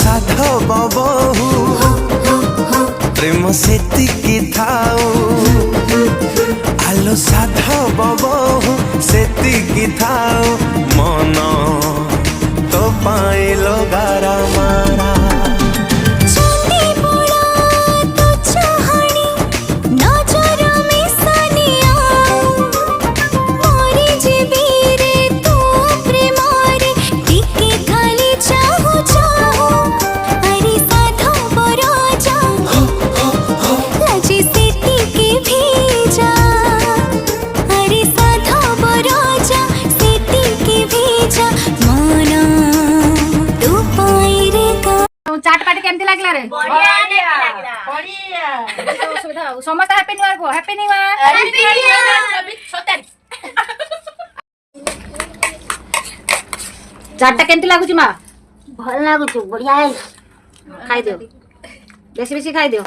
साधव बहु प्रेम सेतिकी थाऊ आलो साधव बहु सेतिकी थाऊ मन तो पाइलो गारा मारा चाट पार्टी केमती लागला रे बढ़िया समस्त हैप्पी न्यू ईयर को हैप्पी न्यू ईयर चाटा केमती लागुची मा भल लागुछु बढ़िया है खाई दियो बेसी बेसी खाई दियो